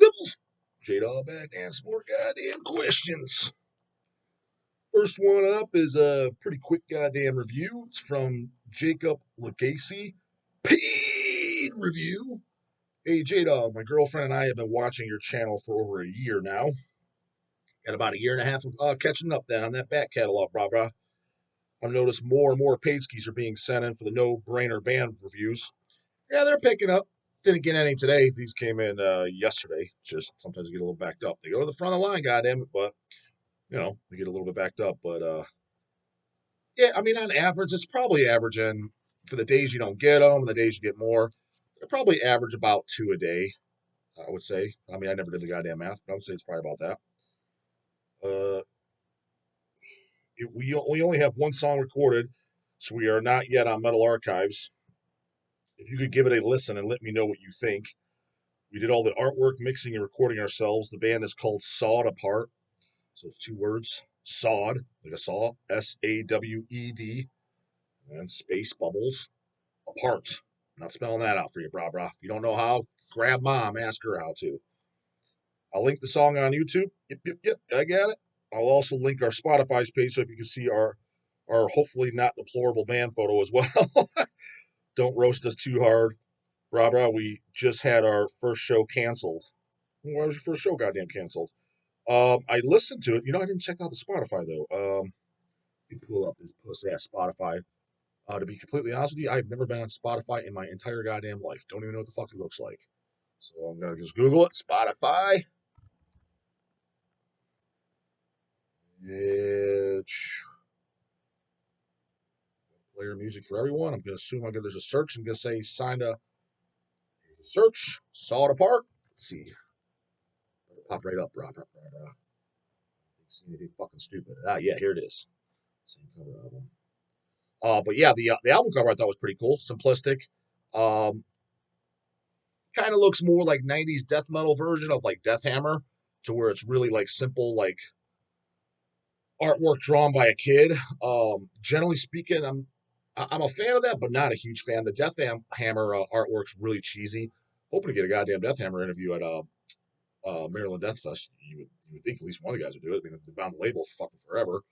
Nibbles. J-Dawg back and some more goddamn questions. First one up is a pretty quick goddamn review. It's from Jacob Legacy. Paid review. Hey, J-Dawg, my girlfriend and I have been watching your channel for over a year now. Got about a year and a half of catching up then on that back catalog, brah. I've noticed more and more paid skis are being sent in for the no-brainer band reviews. Yeah, they're picking up. Didn't get any today. These came in yesterday. Just sometimes they get a little backed up. They go to the front of the line, goddamn it, but they get a little bit backed up. But yeah, I mean, on average, it's probably averaging for the days you don't get them, and the days you get more. They're probably average about 2 a day, I would say. I mean, I never did the goddamn math, but I would say it's probably about that. Uh, we only have one song recorded, so we are not yet on Metal Archives. If you could give it a listen and let me know what you think. We did all the artwork, mixing, and recording ourselves. The band is called Sawed Apart. So it's 2 words. Sawed, like a saw, SAWED, and space bubbles, apart. I'm not spelling that out for you, brah. If you don't know how, grab mom, ask her how to. I'll link the song on YouTube. Yep, I got it. I'll also link our Spotify's page so if you can see our hopefully not deplorable band photo as well. Don't roast us too hard. Brah, we just had our first show canceled. Why was your first show goddamn canceled? I listened to it. I didn't check out the Spotify though. Let me pull up this pussy ass Spotify. To be completely honest with you, I've never been on Spotify in my entire goddamn life. Don't even know what the fuck it looks like. So I'm gonna just Google it. Spotify. It's player music for everyone. I'm gonna assume there's a search. I'm gonna say signed up. Search. Saw it apart. Let's see. Pop right up, bro. See anything fucking stupid? Yeah, here it is. Same cover album. But yeah, the album cover I thought was pretty cool, simplistic. Um, kind of looks more like '90s death metal version of like Death Hammer, to where it's really like simple like artwork drawn by a kid. Generally speaking, I'm a fan of that, but not a huge fan. The Death Hammer artwork's really cheesy. Hoping to get a goddamn Death Hammer interview at Maryland Death Fest. You would think at least one of the guys would do it. I mean, they've been on the label for fucking forever.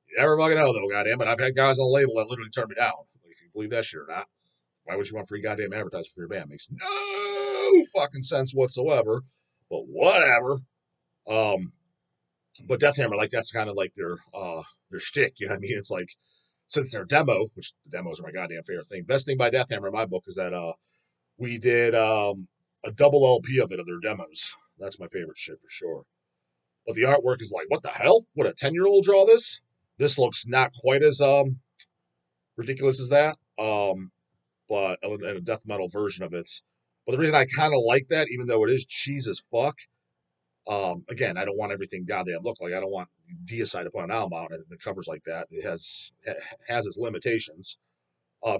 You never fucking know, though, goddamn it. I've had guys on the label that literally turned me down. If you believe that shit or not. Why would you want free goddamn advertising for your band? Makes no fucking sense whatsoever. But whatever. Um, but Deathhammer, like that's kind of like their shtick. You know what I mean? It's like since their demo, which the demos are my goddamn favorite thing. Best thing by Deathhammer in my book is that we did a double LP of their demos. That's my favorite shit for sure. But the artwork is like, what the hell? Would a 10-year-old draw this? This looks not quite as ridiculous as that. But and a death metal version of it. But the reason I kind of like that, even though it is cheese as fuck, again, I don't want everything goddamn look like. I don't want Deicide to put an album out that covers like that. It has its limitations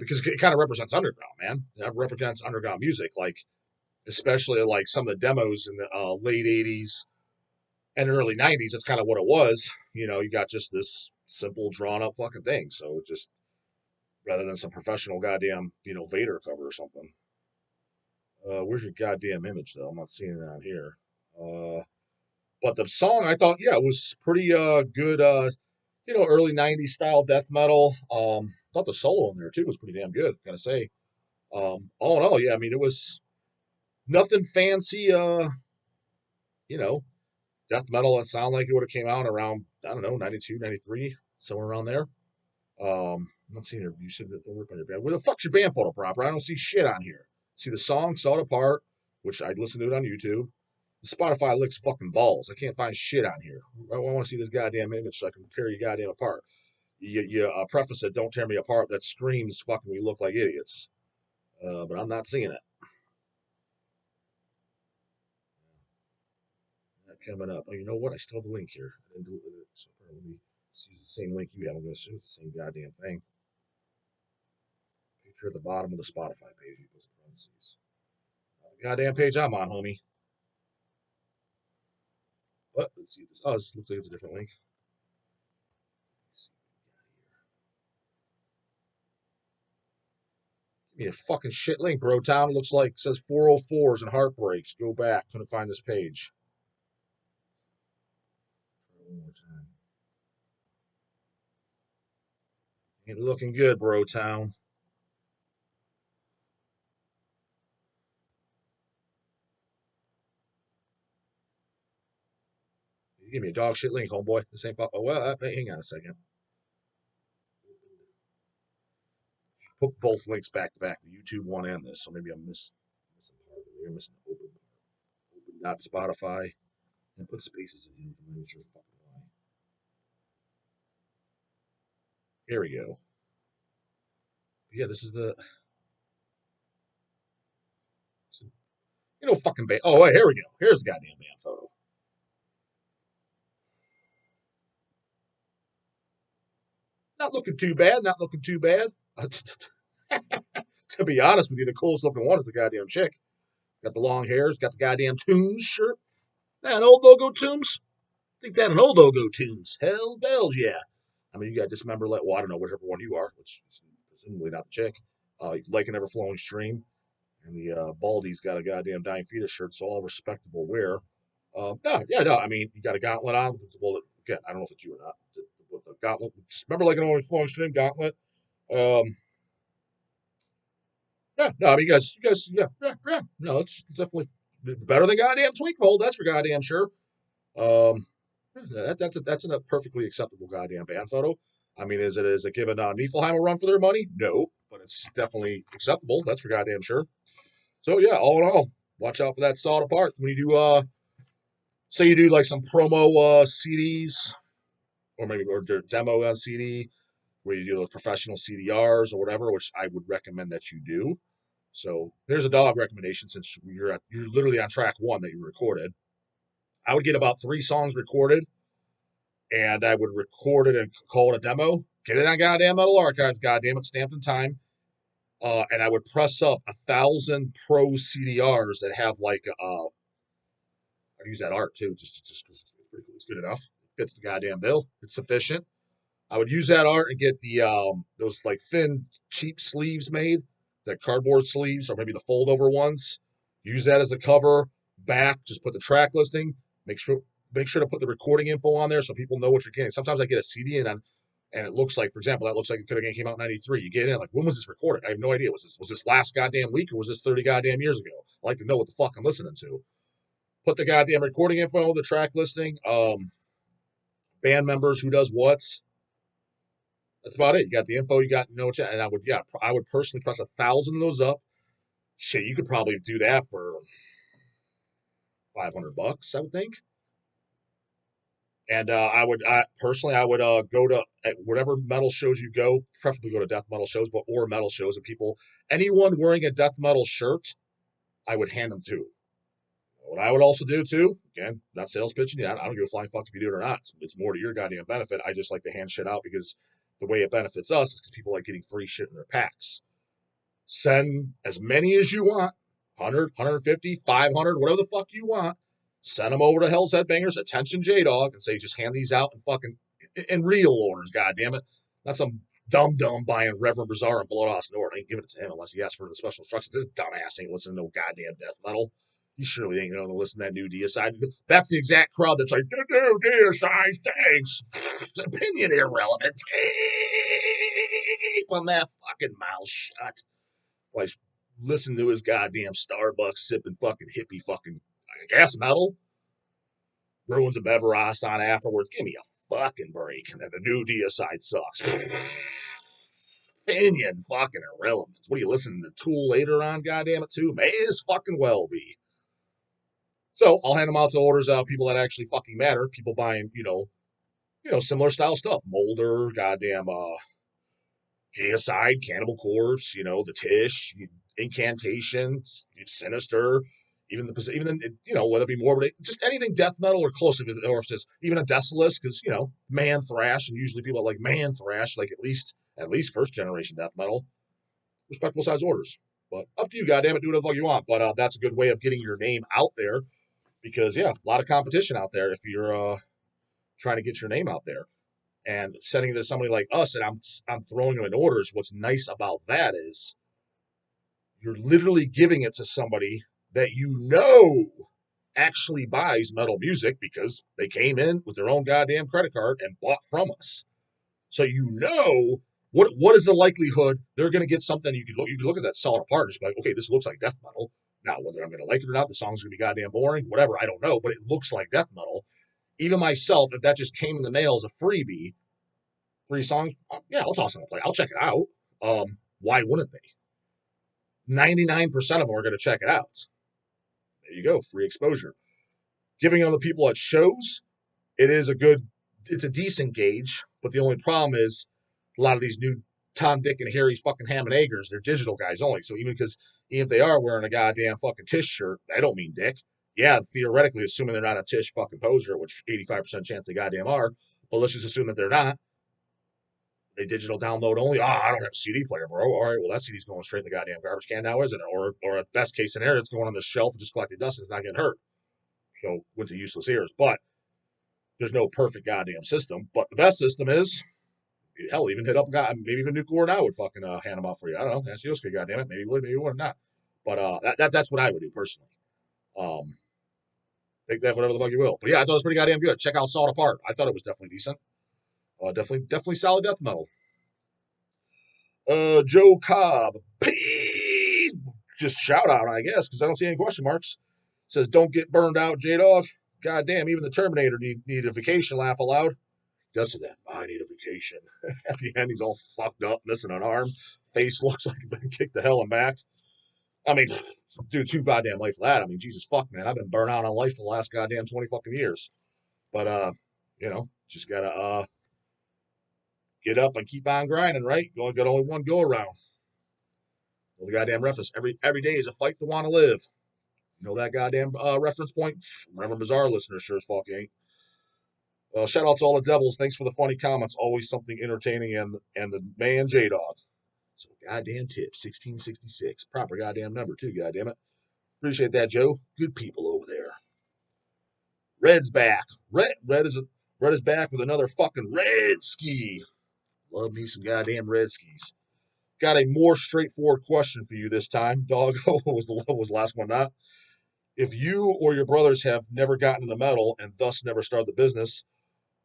because it kind of represents underground, man. It represents underground music, like especially like some of the demos in the late '80s and early '90s. That's kind of what it was. You got just this simple drawn up fucking thing. So just rather than some professional goddamn Vader cover or something. Where's your goddamn image though? I'm not seeing it on here. But the song I thought, yeah, it was pretty good. Early '90s style death metal. Thought the solo in there too was pretty damn good. Gotta say. All in all, yeah, I mean it was nothing fancy. You know, death metal. It sounded like it would have came out around I don't know '92, '93, somewhere around there. I'm not seeing your. You said that don't rip on your band. Where the fuck's your band photo proper? I don't see shit on here. See the song "Sawed Apart," which I'd listen to it on YouTube. The Spotify licks fucking balls. I can't find shit on here. I want to see this goddamn image so I can tear you goddamn apart. You preface it, "Don't tear me apart." That screams fucking we look like idiots. But I'm not seeing it. Not coming up. Oh, you know what? I still have the link here. I didn't delete it. So let me see the same link you have. I'm going to assume it's the same goddamn thing. Picture at the bottom of the Spotify page. You put in parentheses. The goddamn page I'm on, homie. But let's see this. Oh, this looks like it's a different link. Give Give me a fucking shit link, bro. Town looks like it says 404s and heartbreaks. Go back. Couldn't find this page. One more time. Ain't looking good, bro. Town. You give me a dog shit link, homeboy. This ain't. Oh well. Hang on a second. Put both links back to back, the YouTube one and this. So maybe I'm missing part. Maybe I'm missing open dot Spotify and put spaces in here. Here we go. Yeah, this is the. Fucking band. Oh, wait, here we go. Here's the goddamn band photo. Not looking too bad. Not looking too bad. To be honest with you, the coolest looking one is the goddamn chick. Got the long hairs. Got the goddamn Tunes shirt. That old logo Tunes. Think that an old logo Tunes. Hell bells, yeah. I mean, you got Dismember, Let Water Know, whichever one you are, which is presumably not the chick. Like an Ever Flowing Stream. And the Baldy's got a goddamn Dying Fetus shirt, so all respectable wear. No. I mean, you got a gauntlet on. Well, again, I don't know if it's you or not. The gauntlet. Remember, like an Ever Flowing Stream gauntlet. Yeah, no, I mean, yeah. No, it's definitely better than goddamn Tweak Mold. That's for goddamn sure. That's a perfectly acceptable goddamn band photo. I mean, is it giving Niflheim a run for their money? No, but it's definitely acceptable. That's for goddamn sure. So yeah, all in all, watch out for that sawed apart when you do say you do like some promo CDs or maybe or demo on CD where you do those professional CDRs or whatever, which I would recommend that you do. So there's a Dawg recommendation since you're literally on track one that you recorded. I would get about 3 songs recorded, and I would record it and call it a demo. Get it on goddamn Metal Archives, goddamn it, stamped in time. And I would press up 1,000 pro CDRs that have like I'd use that art too, just because it's good enough. It fits the goddamn bill. It's sufficient. I would use that art and get the those like thin, cheap sleeves made, the cardboard sleeves, or maybe the fold over ones. Use that as a cover. Back, just put the track listing. Make sure to put the recording info on there so people know what you're getting. Sometimes I get a CD and it looks like, for example, that looks like it could have came out in '93. You get in like, when was this recorded? I have no idea. Was this last goddamn week or was this 30 goddamn years ago? I like to know what the fuck I'm listening to. Put the goddamn recording info, the track listing, band members, who does what's. That's about it. You got the info, you got no chat, and I would personally press 1,000 of those up. Shit, you could probably do that for $500, I would think. And I would go to whatever metal shows you go, preferably go to death metal shows, or metal shows, and anyone wearing a death metal shirt, I would hand them to. What I would also do too, again, not sales pitching. Yeah, I don't give a flying fuck if you do it or not. It's more to your goddamn benefit. I just like to hand shit out because the way it benefits us is because people like getting free shit in their packs. Send as many as you want, 100, 150, 500, whatever the fuck you want. Send them over to Hell's Headbangers, attention J-Dog, and say just hand these out in real orders. God damn it, not some dumb buying Reverend Bizarre and Blood House Nord. I ain't giving it to him unless he asks for the special instructions. This dumbass ain't listening to no goddamn death metal. You surely ain't going to listen to that new Deicide. That's the exact crowd that's like, new Deicide, thanks. Opinion irrelevant. Keep on that fucking mouth shut. While he's listening to his goddamn Starbucks sipping fucking hippie fucking gas metal. Ruins of Everost on afterwards. Give me a fucking break. And the new Deicide sucks. Opinion fucking irrelevant. What are you listening to Tool later on, goddamn it, too? May as fucking well be. So I'll hand them out to orders of people that actually fucking matter. People buying, similar style stuff. Molder, goddamn Deicide, Cannibal Corpse, the Tish, Incantation, Sinister, whether it be Morbid, just anything death metal or close to it, or if it's even a Decimalist, because man thrash, and usually people like man thrash, like at least first generation death metal, respectable size orders. But up to you, goddammit, do whatever the fuck you want. But that's a good way of getting your name out there, because a lot of competition out there if you're trying to get your name out there. And sending it to somebody like us, and I'm throwing them in orders. What's nice about that is You're literally giving it to somebody that you know actually buys metal music because they came in with their own goddamn credit card and bought from us. So you know what is the likelihood they're going to get something you can look at that solid apart and just be like, okay, this looks like death metal. Now, whether I'm going to like it or not, the song's going to be goddamn boring, whatever, I don't know, but it looks like death metal. Even myself, if that just came in the mail as a freebie, 3 songs, yeah, I'll toss it on a play. I'll check it out. Why wouldn't they? 99% of them are going to check it out. There you go, free exposure. Giving other people at shows, it's a decent gauge, but the only problem is a lot of these new Tom, Dick, and Harry fucking ham and eggers, they're digital guys only. So even if they are wearing a goddamn fucking TISH shirt, I don't mean dick. Yeah, theoretically, assuming they're not a TISH fucking poser, which 85% chance they goddamn are, but let's just assume that they're not. They digital download only. I don't have a CD player, bro. All right, well, that CD's going straight in the goddamn garbage can now, isn't it? Or at best case scenario, it's going on the shelf and just collecting dust and it's not getting hurt. So went to useless ears. But there's no perfect goddamn system. But the best system is, hell, even hit up maybe even Nuclear now would fucking hand them out for you. I don't know. Ask Yosuke, goddamn it. Maybe you would, maybe you would not. But that's what I would do personally. Take that whatever the fuck you will. But yeah, I thought it was pretty goddamn good. Check out Sawed Apart. I thought it was definitely decent. Definitely solid death metal. Joe Cobb. Just shout out, I guess, because I don't see any question marks. Says, don't get burned out, J-Dog. Goddamn, even the Terminator need a vacation, laugh aloud. Does that. I need a vacation. At the end, he's all fucked up, missing an arm. Face looks like he's been kicked to hell and back. I mean, dude, too goddamn late for that. I mean, Jesus fuck, man. I've been burnt out on life for the last goddamn 20 fucking years. But, just gotta, get up and keep on grinding, right? You only got only one go around. Well, the goddamn reference. Every day is a fight to want to live. You know that goddamn reference point? Reverend Bizarre listener sure as fuck ain't. Shout out to all the devils. Thanks for the funny comments. Always something entertaining and the man J-Dog. So goddamn tip, 1666. Proper goddamn number too, goddamn it. Appreciate that, Joe. Good people over there. Red's back. Red is back with another fucking red ski. Love me some goddamn red skis. Got a more straightforward question for you this time. Dog was the last one, not. If you or your brothers have never gotten into metal and thus never started the business,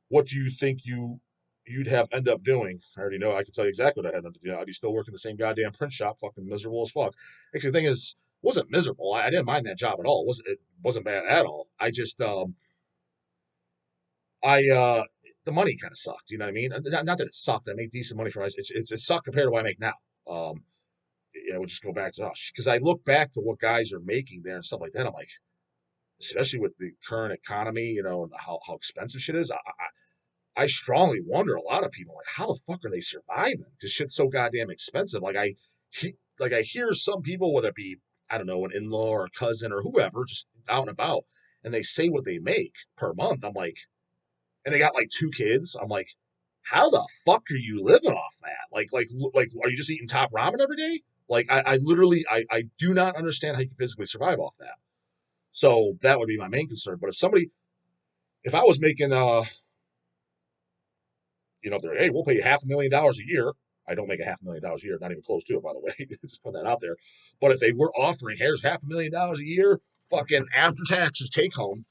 what do you think you'd have end up doing? I already know. I can tell you exactly what I had up to do. I'd be still working the same goddamn print shop, fucking miserable as fuck. Actually, the thing is, it wasn't miserable. I didn't mind that job at all. It wasn't bad at all. I just the money kind of sucked. You know what I mean? Not that it sucked. I made decent money from it. It sucked compared to what I make now. We'll just go back to us because I look back to what guys are making there and stuff like that. I'm like, especially with the current economy, and how expensive shit is. I strongly wonder, a lot of people, like, how the fuck are they surviving? Because shit's so goddamn expensive. I hear some people, whether it be, I don't know, an in-law or a cousin or whoever, just out and about, and they say what they make per month. I'm like, and they got like 2 kids. I'm like, how the fuck are you living off that? Like, are you just eating top ramen every day? Like, I literally, I do not understand how you can physically survive off that. So that would be my main concern. But if I was making, hey, we'll pay you $500,000 a year. I don't make $500,000 a year, not even close to it, by the way. Just put that out there. But if they were offering, here's $500,000 a year, fucking after taxes take home,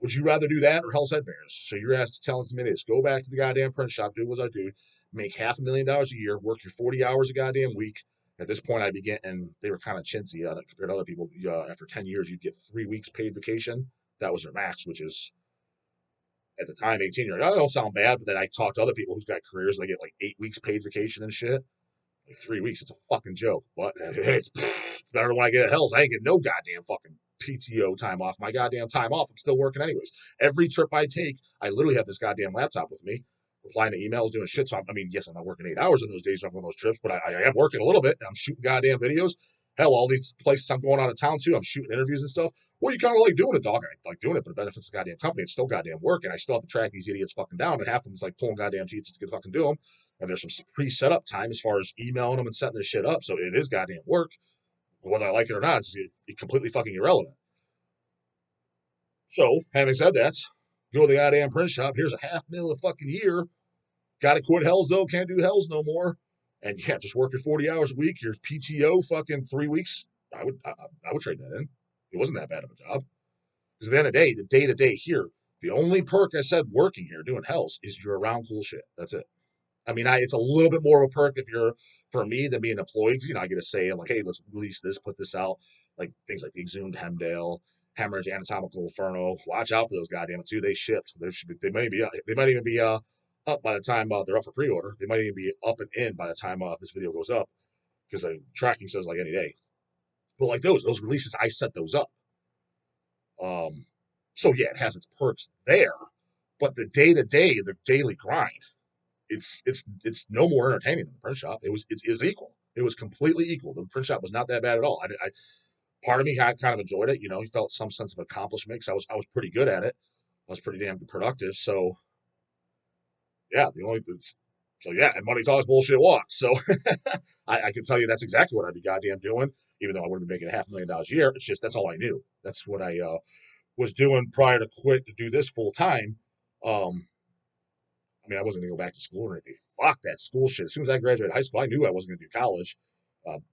would you rather do that or Hell's Head Bears? So you're telling me this: go back to the goddamn print shop, do what I do, make $500,000 a year, work your 40 hours a goddamn week. At this point, I'd be getting, they were kind of chintzy on it compared to other people. After 10 years, you'd get 3 weeks paid vacation. That was their max, which is, at the time, 18. You're like, oh, don't sound bad. But then I talked to other people who's got careers, they get like 8 weeks paid vacation and shit. Like 3 weeks, it's a fucking joke. But it's better than when I get at Hell's. I ain't getting no goddamn fucking PTO time off. My goddamn time off, I'm still working anyways. Every trip I take, I literally have this goddamn laptop with me, replying to emails, doing shit. So, yes, I'm not working 8 hours in those days on one of those trips, but I am working a little bit. And I'm shooting goddamn videos. Hell, all these places I'm going out of town to, I'm shooting interviews and stuff. Well, you kind of like doing it, dog. I like doing it, but it benefits the goddamn company. It's still goddamn work, and I still have to track these idiots fucking down. And half of them's like pulling goddamn teeth to fucking do them. And there's some pre-setup time as far as emailing them and setting this shit up. So it is goddamn work. Whether I like it or not, it's completely fucking irrelevant. So, having said that, go to the goddamn print shop. Here's a $500,000 a fucking year. Got to quit Hells, though. Can't do Hells no more. And yeah, just working 40 hours a week, your PTO fucking 3 weeks. I would trade that in. It wasn't that bad of a job. Because at the end of the day to day here, the only perk I said working here doing hells is you're around cool shit. That's it. I mean, it's a little bit more of a perk if you're for me than being employed. Because, I get a say in like, hey, let's release this, put this out, like things like the Exhumed Hemdale, Hemorrhage, Anatomical Inferno. Watch out for those goddamn too. They shipped. They might even be up by the time they're up for pre-order. They might even be up and in by the time this video goes up because the tracking says like any day. But like those releases, I set those up. So yeah, it has its perks there, but the day to day, the daily grind, it's no more entertaining than the print shop. It is equal. It was completely equal. The print shop was not that bad at all. I part of me had kind of enjoyed it. You felt some sense of accomplishment because I was pretty good at it. I was pretty damn productive. So yeah, and money talks, bullshit walks. So I can tell you that's exactly what I'd be goddamn doing, even though I wouldn't be making $500,000 a year. It's just that's all I knew. That's what I was doing prior to quit to do this full time. I mean, I wasn't going to go back to school or anything. Fuck that school shit. As soon as I graduated high school, I knew I wasn't going to do college.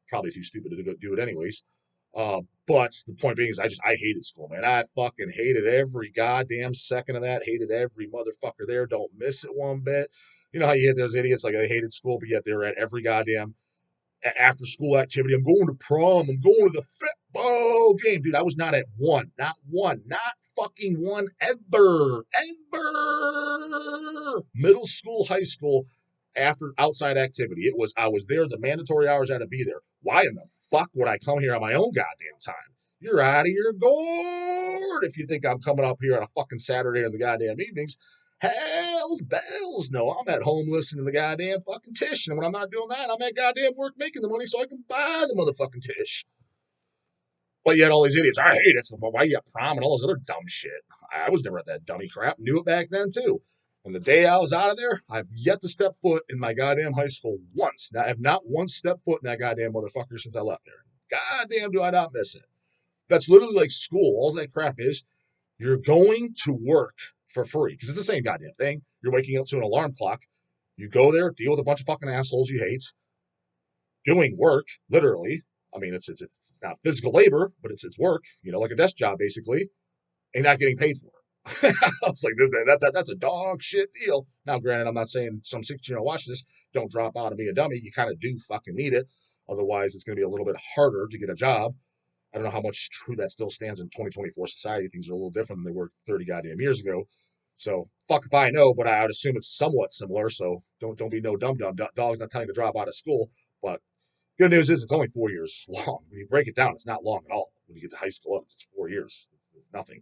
Probably too stupid to do it anyways. But the point being is I hated school, man. I fucking hated every goddamn second of that. Hated every motherfucker there. Don't miss it one bit. You know how you hit those idiots like I hated school, but yet they were at every goddamn after school activity. I'm going to prom. I'm going to the football game. Dude, I was not at one. Not one. Not fucking one ever. Ever. Middle school, high school, after outside activity. I was there the mandatory hours I had to be there. Why in the fuck would I come here on my own goddamn time? You're out of your gourd if you think I'm coming up here on a fucking Saturday in the goddamn evenings. Hell's bells. No, I'm at home listening to the goddamn fucking TISH. And when I'm not doing that, I'm at goddamn work making the money so I can buy the motherfucking TISH. But yet all these idiots, I hate it. So why you at prom and all this other dumb shit? I was never at that dummy crap. Knew it back then too. And the day I was out of there, I've yet to step foot in my goddamn high school once. Now, I have not once stepped foot in that goddamn motherfucker since I left there. Goddamn, do I not miss it. That's literally like school. All that crap is, you're going to work for free because it's the same goddamn thing. You're waking up to an alarm clock. You go there, deal with a bunch of fucking assholes you hate, doing work, literally. I mean, it's not physical labor, but it's work, like a desk job basically, and not getting paid for it. I was like, that's a dog shit deal. Now, granted, I'm not saying some 16-year-old watching this don't drop out and be a dummy. You kind of do fucking need it. Otherwise, it's going to be a little bit harder to get a job. I don't know how much true that still stands in 2024 society. Things are a little different than they were 30 goddamn years ago. So fuck if I know, but I would assume it's somewhat similar. So don't be no dumb. Dog's not telling you to drop out of school. But good news is it's only 4 years long. When you break it down, it's not long at all. When you get to high school, it's 4 years. It's nothing.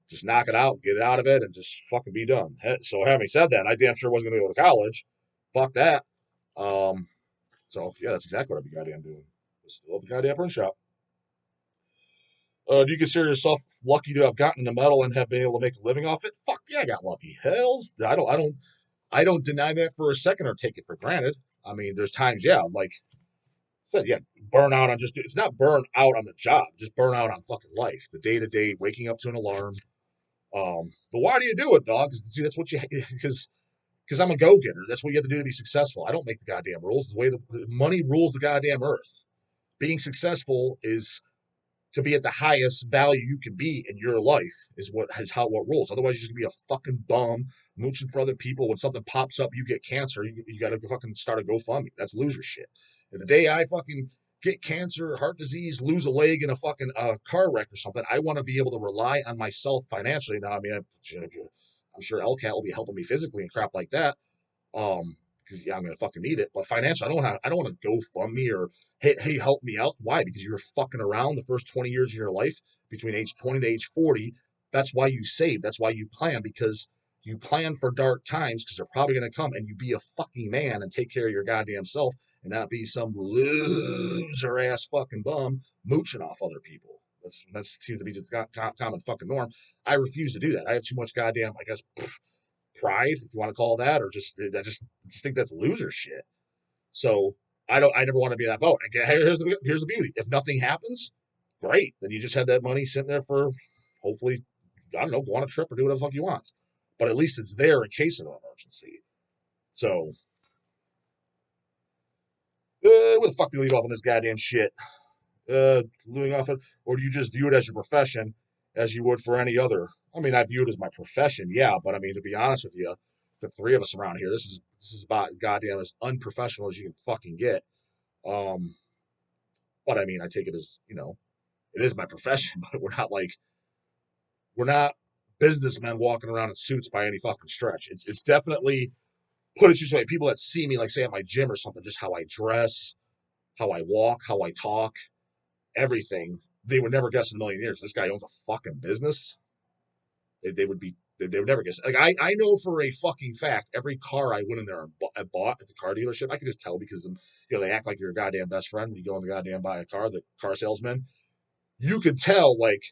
Just knock it out, get it out of it, and just fucking be done. So having said that, I damn sure wasn't going to go to college. Fuck that. So yeah, that's exactly what I'd be goddamn doing. Still at the goddamn print shop. Do you consider yourself lucky to have gotten the metal and have been able to make a living off it? Fuck yeah, I got lucky. Hells, I don't deny that for a second or take it for granted. I mean, there's times, yeah, like I said, yeah, burn out on it's not burn out on the job, just burn out on fucking life. The day to day, waking up to an alarm. But why do you do it, dog? See, that's what you, because I'm a go getter. That's what you have to do to be successful. I don't make the goddamn rules. The way the money rules the goddamn earth. Being successful is to be at the highest value you can be in your life is what rules. Otherwise, you're just gonna be a fucking bum mooching for other people. When something pops up, you get cancer. You got to fucking start a GoFundMe. That's loser shit. If the day I fucking get cancer, heart disease, lose a leg in a fucking car wreck or something, I want to be able to rely on myself financially. Now, I mean, I'm sure LCAT will be helping me physically and crap like that. Because yeah, I'm gonna fucking need it. But financially, I don't want to GoFundMe or hey, help me out. Why? Because you're fucking around the first 20 years of your life between age 20 to age 40. That's why you save. That's why you plan, because you plan for dark times because they're probably gonna come, and you be a fucking man and take care of your goddamn self and not be some loser ass fucking bum mooching off other people. That seems to be the common fucking norm. I refuse to do that. I have too much goddamn, I guess, pride, if you want to call it that, or I just think that's loser shit. So I never want to be that boat. Again, here's the beauty. If nothing happens, great. Then you just had that money sitting there for hopefully, I don't know, go on a trip or do whatever the fuck you want. But at least it's there in case of an emergency. So Where the fuck do you leave off on this goddamn shit? Leaving off it, or do you just view it as your profession, as you would for any other? I mean, I view it as my profession, yeah, but I mean, to be honest with you, the three of us around here, this is about goddamn as unprofessional as you can fucking get. Um, but I mean, I take it as it is my profession, but we're not businessmen walking around in suits by any fucking stretch. It's definitely put it this way, people that see me, like say at my gym or something, just how I dress, how I walk, how I talk, everything, they would never guess in a million years this guy owns a fucking business. They would never guess. Like I know for a fucking fact every car I went in there and bought at the car dealership, I could just tell because they act like you're a goddamn best friend when you go in the goddamn buy a car. The car salesman, you could tell like,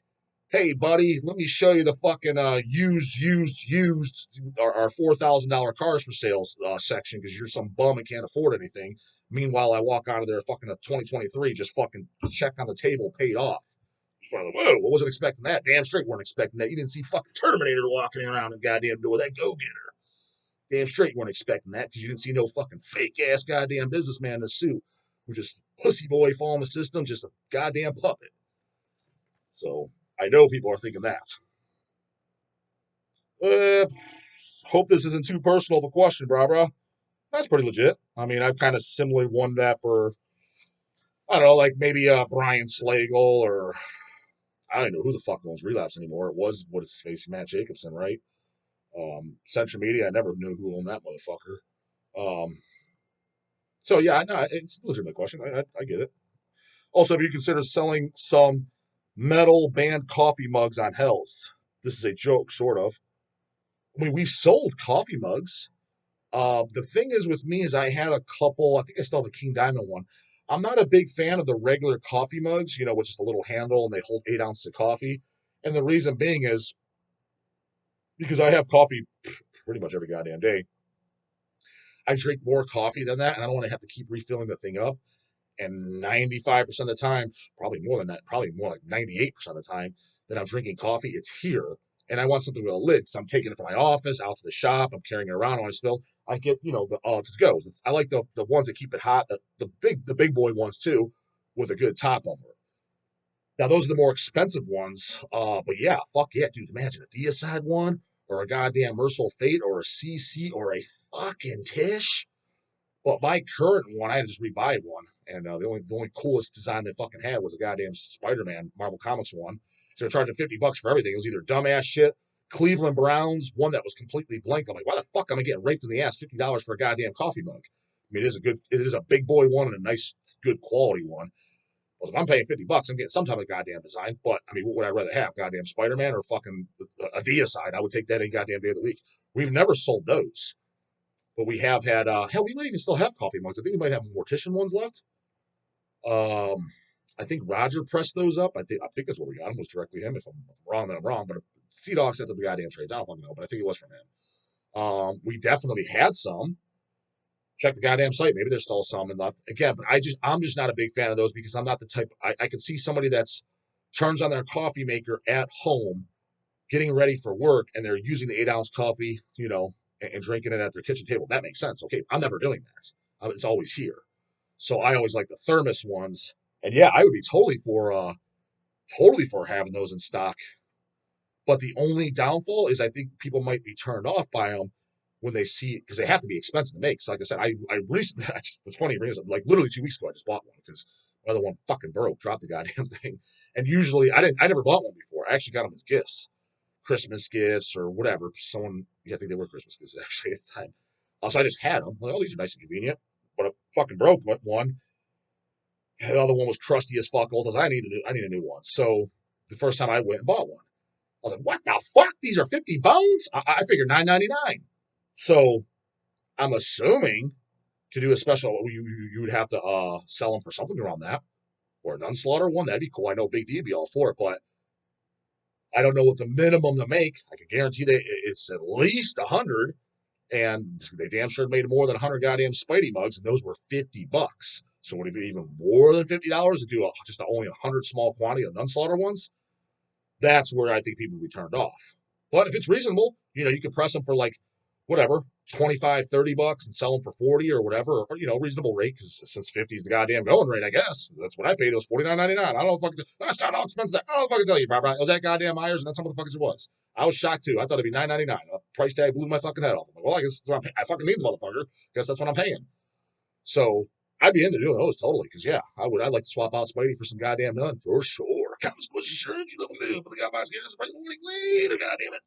hey buddy, let me show you the fucking used our $4,000 cars for sales section because you're some bum and can't afford anything. Meanwhile, I walk out of there fucking a 2023, just fucking check on the table, paid off. Like, whoa, I wasn't expecting that. Damn straight weren't expecting that. You didn't see fucking Terminator walking around the goddamn door, that go-getter. Damn straight weren't expecting that because you didn't see no fucking fake-ass goddamn businessman in a suit who just pussy boy following the system, just a goddamn puppet. So I know people are thinking that. Uh, Hope this isn't too personal of a question, brah. That's pretty legit. I mean, I've kind of similarly won that for, I don't know, like maybe Brian Slagle or I don't know who the fuck owns Relapse anymore. It was what it's facing Matt Jacobson, right? Central Media, I never knew who owned that motherfucker. Um, so yeah, no, it's a legitimate question. I get it. Also, if you consider selling some metal band coffee mugs on Hells, this is a joke, sort of. I mean, we've sold coffee mugs. The thing is with me is I had a couple. I think I still have a King Diamond one. I'm not a big fan of the regular coffee mugs, with just a little handle and they hold 8 ounces of coffee. And the reason being is because I have coffee pretty much every goddamn day. I drink more coffee than that, and I don't want to have to keep refilling the thing up. And 95% of the time, probably more than that, probably more like 98% of the time that I'm drinking coffee, it's here. And I want something with a lid. So I'm taking it from my office out to the shop. I'm carrying it around when I spill. I get, the to go. I like the ones that keep it hot, the big boy ones too, with a good top over it. Now those are the more expensive ones. But yeah, fuck yeah, dude. Imagine a Deicide one or a goddamn Merciful Fate or a CC or a fucking Tish. But my current one, I had to just rebuy one, and the only coolest design they fucking had was a goddamn Spider-Man Marvel Comics one. So they're charging $50 for everything. It was either dumbass shit, Cleveland Browns, one that was completely blank. I'm like, why the fuck am I getting raped in the ass $50 for a goddamn coffee mug? I mean, it is a big boy one and a nice, good quality one. Well, if I'm paying $50, I'm getting some type of goddamn design. But I mean, what would I rather have? Goddamn Spider-Man or fucking a Deicide? I would take that any goddamn day of the week. We've never sold those. But we have had hell, we might even still have coffee mugs. I think we might have mortician ones left. I think Roger pressed those up. I think that's where we got them, was directly him. If I'm wrong, then I'm wrong. But Sea Dog sent up the goddamn trades. I don't fucking know, but I think it was from him. We definitely had some. Check the goddamn site. Maybe there's still some left. Again, but I'm just not a big fan of those because I'm not the type. I could see somebody that's turns on their coffee maker at home, getting ready for work, and they're using the 8 ounce coffee, and drinking it at their kitchen table. That makes sense. Okay, I'm never doing that. It's always here. So I always like the thermos ones. And yeah, I would be totally for having those in stock. But the only downfall is I think people might be turned off by them when they see because they have to be expensive to make. So like I said, I recently it's funny, like literally 2 weeks ago I just bought one because my other one fucking broke, dropped the goddamn thing. And usually I never bought one before. I actually got them as gifts. Christmas gifts or whatever. I think they were Christmas gifts actually at the time. So I just had them. Like, oh, these are nice and convenient. But I fucking broke one. The other one was crusty as fuck old as I need a new one. So the first time I went and bought one, I was like, what the fuck? These are 50 bones? I figured $9.99. So I'm assuming to do a special, you would have to sell them for something around that. Or an unslaughter one. That'd be cool. I know Big D would be all for it, but I don't know what the minimum to make. I can guarantee that it's at least 100, and they damn sure made more than 100 goddamn Spidey mugs, and those were $50. So would it be even more than $50 to do just only 100 small quantity of unslaughter ones? That's where I think people would be turned off. But if it's reasonable, you can press them for like whatever 25, 30 bucks and sell them for 40 or whatever, or, you know, reasonable rate, because since 50 is the goddamn going rate, I guess. That's what I paid. It was $49.99. I don't know if I can, that's not how expensive that. I don't know if I can tell you, bro. It was at goddamn Myers, and that's how much the fuck it was. I was shocked too. I thought it'd be $9.99. Price tag blew my fucking head off. I'm like, well, I guess that's what I'm paying. I fucking need the motherfucker. Guess that's what I'm paying. So I'd be into doing those totally, because yeah, I would. I'd like to swap out Spidey for some goddamn none for sure. Comes with insurance, you know what to do. But the guy buys gas, later, goddamn it.